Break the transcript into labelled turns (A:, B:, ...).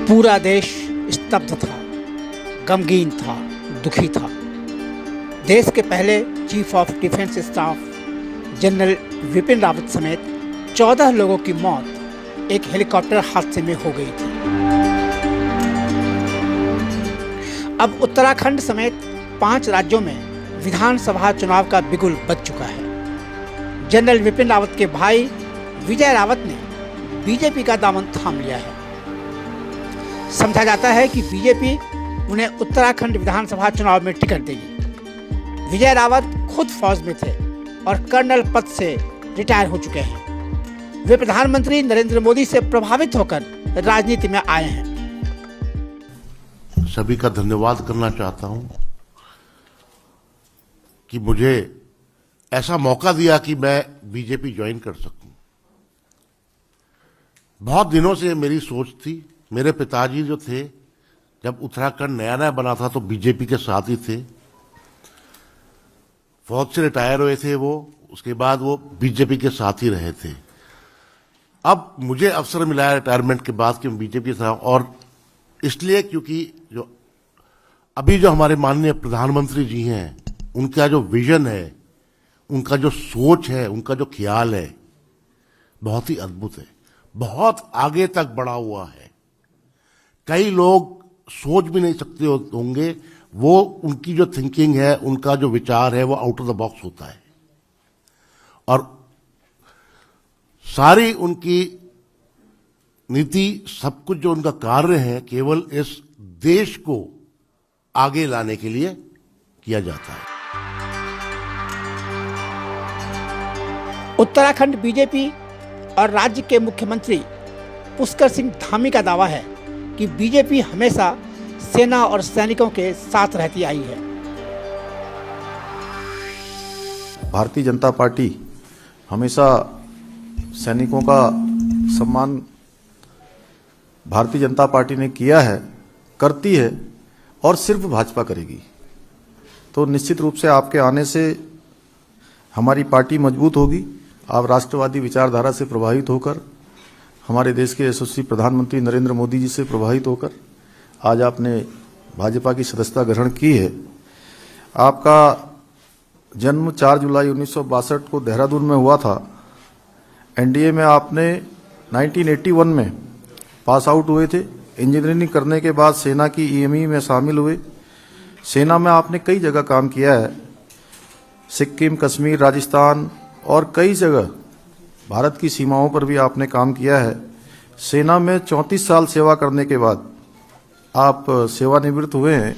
A: पूरा देश स्तब्ध था, गमगीन था, दुखी था। देश के पहले chief of defence staff general Vipin Rawat समेत 14 लोगों की मौत एक हेलीकॉप्टर हादसे में हो गई थी। अब उत्तराखंड समेत 5 राज्यों में विधानसभा चुनाव का बिगुल बज चुका है। जनरल विपिन रावत के भाई विजय रावत ने बीजेपी का दामन थाम लिया है। समझा जाता है कि बीजेपी उन्हें उत्तराखंड विधानसभा चुनाव में टिकट देगी। विजय रावत खुद फौज में थे और कर्नल पद से रिटायर हो चुके हैं। वे प्रधानमंत्री नरेंद्र मोदी से प्रभावित होकर राजनीति में आए हैं।
B: सभी का धन्यवाद करना चाहता हूं कि मुझे ऐसा मौका दिया कि मैं बीजेपी ज्वाइन कर सकूं। बहुत दिनों से मेरी सोच थी। मेरे पिताजी जो थे, जब उत्तराखंड नया नया बना था तो बीजेपी के साथ ही थे। फौज से रिटायर हुए थे वो, उसके बाद वो बीजेपी के साथ ही रहे थे। अब मुझे अवसर मिला है रिटायरमेंट के बाद कि मैं बीजेपी के साथ, और इसलिए क्योंकि जो अभी जो हमारे माननीय प्रधानमंत्री जी हैं, उनका जो विजन है, उनका जो सोच है, उनका जो ख्याल है, बहुत ही अद्भुत है, बहुत आगे तक बढ़ा हुआ है। कई लोग सोच भी नहीं सकते होंगे, वो उनकी जो थिंकिंग है, उनका जो विचार है, वो आउट ऑफ द बॉक्स होता है। और सारी उनकी नीति, सब कुछ जो उनका कार्य है, केवल इस देश को आगे लाने के लिए किया जाता है।
A: उत्तराखंड बीजेपी और राज्य के मुख्यमंत्री पुष्कर सिंह धामी का दावा है कि बीजेपी हमेशा सेना और सैनिकों के साथ रहती आई है।
C: भारतीय जनता पार्टी हमेशा सैनिकों का सम्मान भारतीय जनता पार्टी ने किया है, करती है और सिर्फ भाजपा करेगी। तो निश्चित रूप से आपके आने से हमारी पार्टी मजबूत होगी। आप राष्ट्रवादी विचारधारा से प्रभावित होकर, हमारे देश के यशस्वी प्रधानमंत्री नरेंद्र मोदी जी से प्रभावित होकर आज आपने भाजपा की सदस्यता ग्रहण की है। आपका जन्म 4 जुलाई 1962 को देहरादून में हुआ था। एनडीए में आपने 1981 में पास आउट हुए थे। इंजीनियरिंग करने के बाद सेना की ईएमई में शामिल हुए। सेना में आपने कई जगह काम किया है, सिक्किम, कश्मीर, राजस्थान और कई जगह भारत की सीमाओं पर भी आपने काम किया है। सेना में 34 साल सेवा करने के बाद आप सेवानिवृत्त हुए हैं।